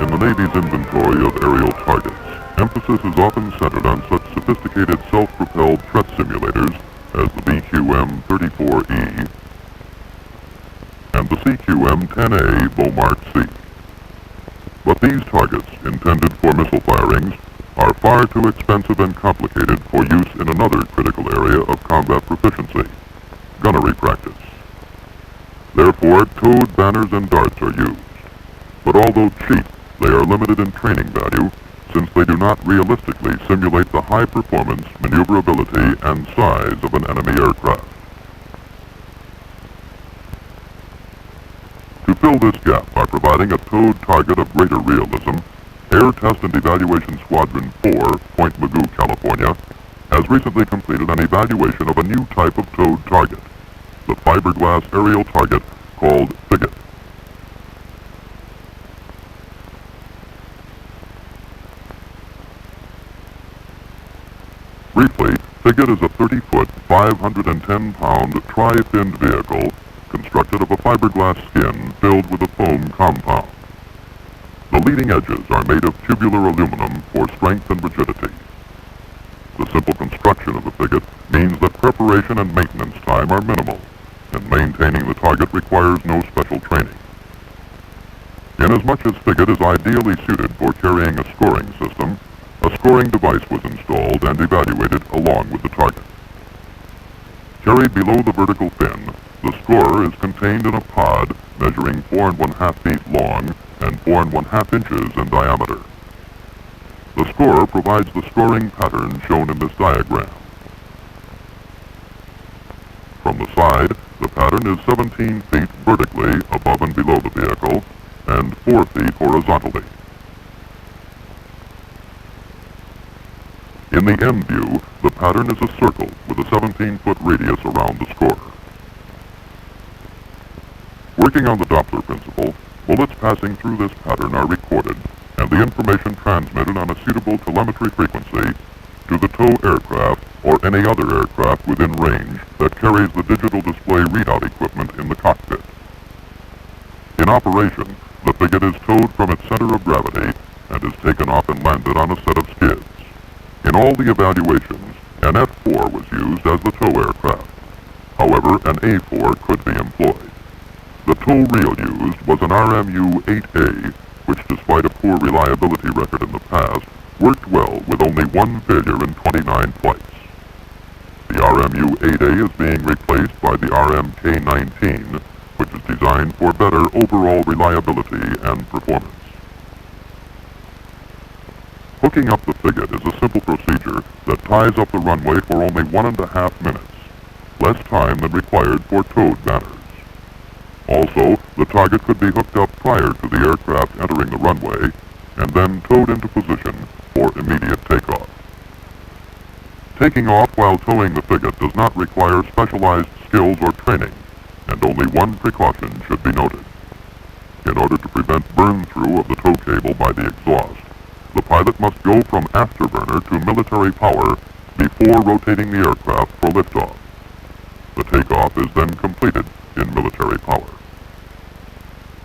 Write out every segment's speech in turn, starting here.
In the Navy's inventory of aerial targets, emphasis is often centered on such sophisticated self-propelled threat simulators as the BQM-34E and the CQM-10A Beaumark C. But these targets, intended for missile firings, are far too expensive and complicated for use in another critical area of combat proficiency, gunnery practice. Therefore, towed banners and darts are used. But although cheap, they are limited in training value, since they do not realistically simulate the high performance, maneuverability, and size of an enemy aircraft. To fill this gap by providing a towed target of greater realism, Air Test and Evaluation Squadron 4, Point Mugu California, has recently completed an evaluation of a new type of towed target, the fiberglass aerial target called FIGAT. Briefly, FIGAT is a 30-foot, 510-pound tri-finned vehicle constructed of a fiberglass skin filled with a foam compound. The leading edges are made of tubular aluminum for strength and rigidity. The simple construction of the FIGAT means that preparation and maintenance time are minimal, and maintaining the target requires no special training. Inasmuch as FIGAT is ideally suited for carrying a scoring system, a scoring device was installed and evaluated along with the target. Carried below the vertical fin, the scorer is contained in a pod measuring 4 1/2 feet long and 4 1/2 inches in diameter. The scorer provides the scoring pattern shown in this diagram. From the side, the pattern is 17 feet vertically above and below the vehicle and 4 feet horizontally. In the M view, the pattern is a circle with a 17-foot radius around the scorer. Working on the Doppler principle, bullets passing through this pattern are recorded and the information transmitted on a suitable telemetry frequency to the tow aircraft or any other aircraft within range that carries the digital display readout equipment in the cockpit. In operation, the FIGAT is towed from its center of gravity and is taken off and landed on a set of skids. In all the evaluations, an F-4 was used as the tow aircraft. However, an A-4 could be employed. The tow reel used was an RMU-8A, which despite a poor reliability record in the past, worked well with only one failure in 29 flights. The RMU-8A is being replaced by the RMK-19, which is designed for better overall reliability and performance. Hooking up the FIGAT is a simple procedure that ties up the runway for only 1.5 minutes, less time than required for towed banners. Also, the target could be hooked up prior to the aircraft entering the runway and then towed into position for immediate takeoff. Taking off while towing the FIGAT does not require specialized skills or training, and only one precaution should be noted. In order to prevent burn-through of the tow cable by the exhaust, the pilot must go from afterburner to military power before rotating the aircraft for liftoff. The takeoff is then completed in military power.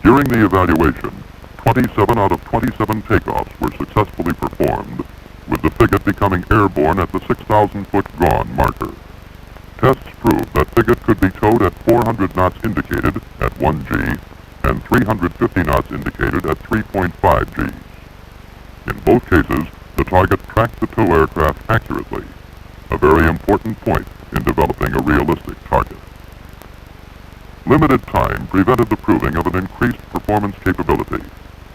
During the evaluation, 27 out of 27 takeoffs were successfully performed, with the FIGAT becoming airborne at the 6,000-foot gone marker. Tests proved that FIGAT could be towed at 400 knots indicated at 1 G and 350 knots indicated at 3.5 Gs. In both cases, the target tracked the tow aircraft accurately, a very important point in developing a realistic target. Limited time prevented the proving of an increased performance capability,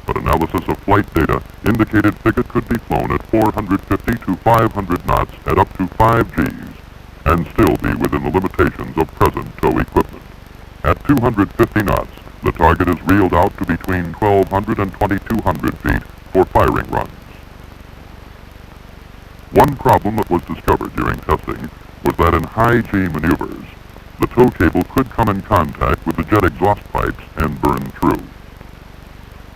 but analysis of flight data indicated FIGAT could be flown at 450 to 500 knots at up to 5 Gs and still be within the limitations of present tow equipment. At 250 knots, the target is reeled out to between 1,200 and 2,200 feet for firing runs. One problem that was discovered during testing was that in high G maneuvers, the tow cable could come in contact with the jet exhaust pipes and burn through.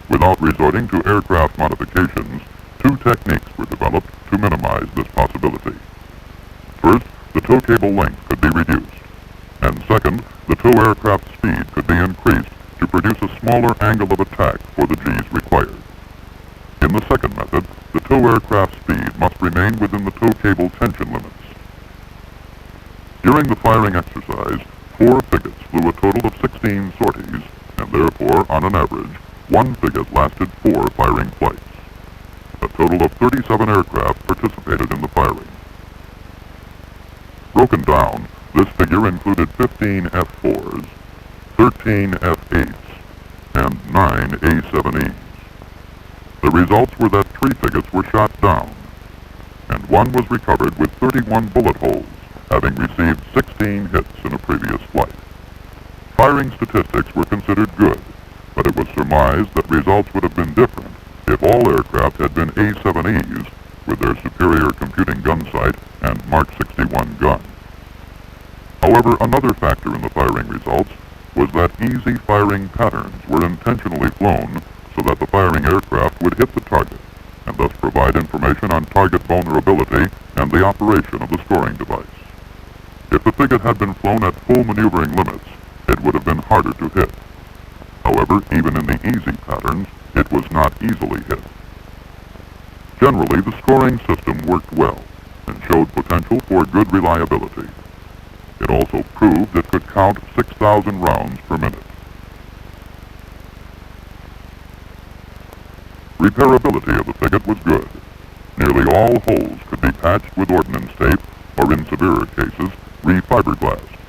Without resorting to aircraft modifications, two techniques were developed to minimize this possibility. First, the tow cable length could be reduced, and second, the tow aircraft speed could be increased to produce a smaller angle of attack for the Gs required. In the second method, the tow aircraft speed must remain within the tow cable tension limits. During the firing exercise, 4 frigates flew a total of 16 sorties, and therefore, on an average, 1 frigate lasted 4 firing flights. A total of 37 aircraft participated in the firing. Broken down, this figure included 15 F-4s, 13 F-8s, and 9 A-7Es. The results were that 3 frigates were shot down, and 1 was recovered with 31 bullet holes, having received 16 hits in a previous flight. Firing statistics were considered good, but it was surmised that results would have been different if all aircraft had been A-7Es with their superior computing gun sight and Mark 61 gun. However, another factor in the firing results was that easy firing patterns were intentionally flown so that the firing aircraft would hit the target and thus provide information on target vulnerability and the operation of the scoring device. If the frigate had been flown at full maneuvering limits, it would have been harder to hit. However, even in the easy patterns, it was not easily hit. Generally, the scoring system worked well and showed potential for good reliability. It also proved it could count 6,000 rounds per minute. Repairability of the frigate was good. Nearly all holes could be patched with ordnance tape, or in severer cases, re-fiberglassed.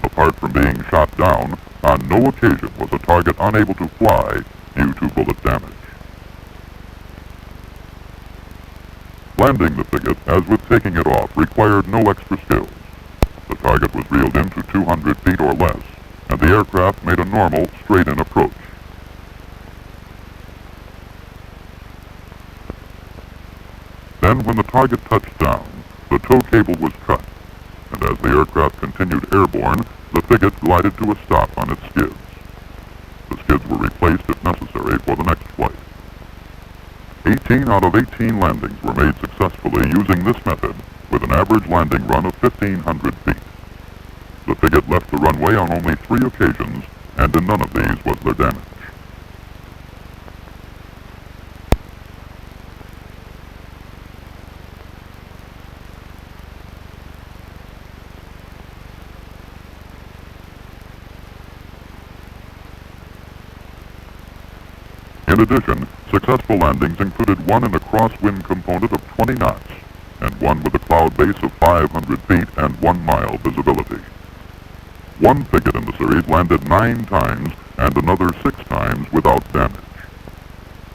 Apart from being shot down, on no occasion was a target unable to fly due to bullet damage. Landing the frigate, as with taking it off, required no extra skills. The target was reeled in to 200 feet or less, and the aircraft made a normal, straight-in approach. Then, when the target touched down, the tow cable was cut, and as the aircraft continued airborne, the frigate glided to a stop on its skids. The skids were replaced if necessary for the next flight. 18 out of 18 landings were made successfully using this method, with an average landing run of 1,500 feet. The frigate left the runway on only 3 occasions, and in none of these was there damage. In addition, successful landings included one in a crosswind component of 20 knots, and one with a cloud base of 500 feet and 1 mile visibility. One frigate in the series landed 9 times and another 6 times without damage.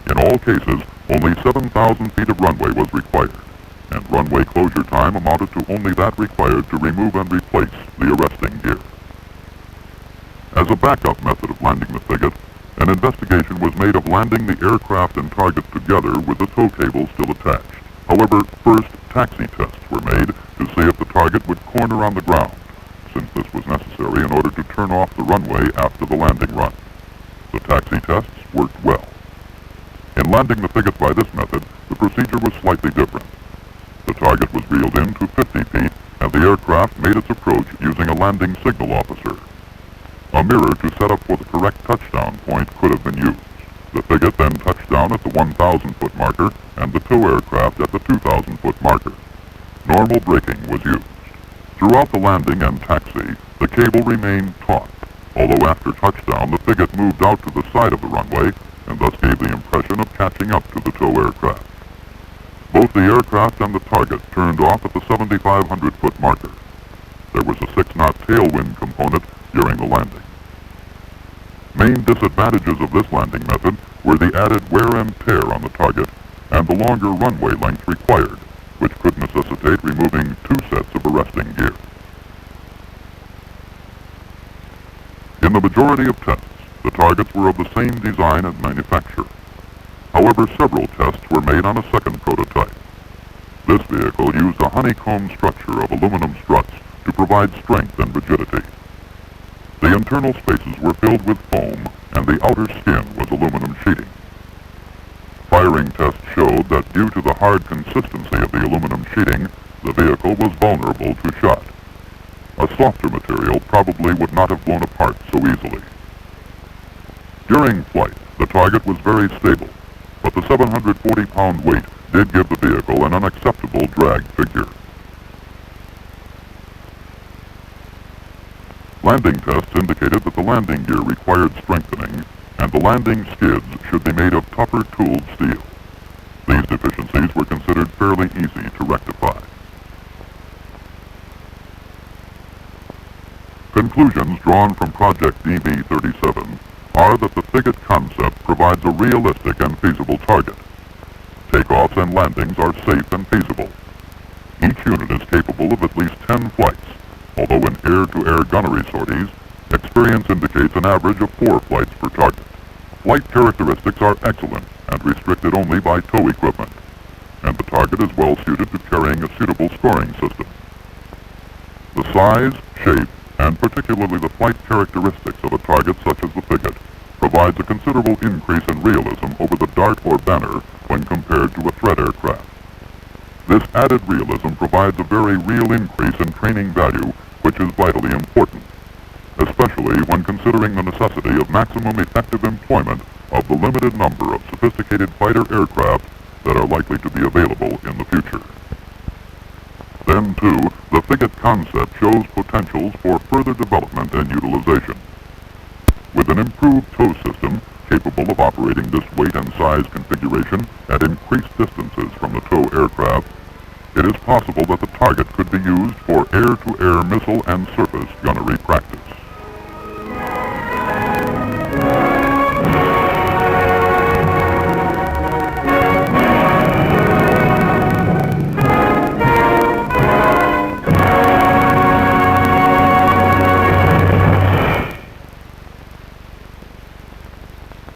In all cases, only 7,000 feet of runway was required, and runway closure time amounted to only that required to remove and replace the arresting gear. As a backup method of landing the frigate, an investigation was made of landing the aircraft and target together with the tow cable still attached. However, first taxi tests were made to see if the target would corner on the ground, since this was necessary in order to turn off the runway after the landing run. The taxi tests worked well. In landing the frigate by this method, the procedure was slightly different. The target was reeled in to 50 feet, and the aircraft made its approach using a landing signal officer. A mirror to set up for the correct touchdown point could have been used. The frigate then touched down at the 1,000-foot marker and the tow aircraft at the 2,000-foot marker. Normal braking was used. Throughout the landing and taxi, the cable remained taut, although after touchdown the frigate moved out to the side of the runway and thus gave the impression of catching up to the tow aircraft. Both the aircraft and the target turned off at the 7,500-foot marker. There was a 6-knot tailwind component during the landing. Main disadvantages of this landing method were the added wear and tear on the target and the longer runway length required, which could necessitate removing 2 sets of arresting gear. In the majority of tests, the targets were of the same design and manufacture. However, several tests were made on a second prototype. This vehicle used a honeycomb structure of aluminum struts to provide strength and rigidity. The internal spaces were filled with foam, and the outer skin was aluminum sheeting. Firing tests showed that due to the hard consistency of the aluminum sheeting, the vehicle was vulnerable to shot. A softer material probably would not have blown apart so easily. During flight, The target was very stable, but the 740-pound weight did give the vehicle an unacceptable drag figure. Landing tests indicated that the landing gear required strengthening, and the landing skids should be made of tougher tooled steel. These deficiencies were considered fairly easy to rectify. Conclusions drawn from Project DV-37 are that the FIGAT concept provides a realistic and feasible target. Takeoffs and landings are safe and feasible. Each unit is capable of at least 10 flights, although in air-to-air gunnery sorties, experience indicates an average of 4 flights per target. Flight characteristics are excellent and restricted only by tow equipment, and the target is well suited to carrying a suitable scoring system. The size, shape, and particularly the flight characteristics of a target such as the FIGAT provides a considerable increase in realism over the Dart or Banner when compared to a threat aircraft. This added realism provides a very real increase in training value, which is vitally important, especially when considering the necessity of maximum effective employment of the limited number of sophisticated fighter aircraft that are likely to be available in the future. Then, too, the FIGAT concept shows potentials for further development and utilization. With an improved tow system capable of operating this weight and size configuration at increased distances from the tow aircraft, it is possible that the target could be used for air-to-air missile and surface gunnery practice.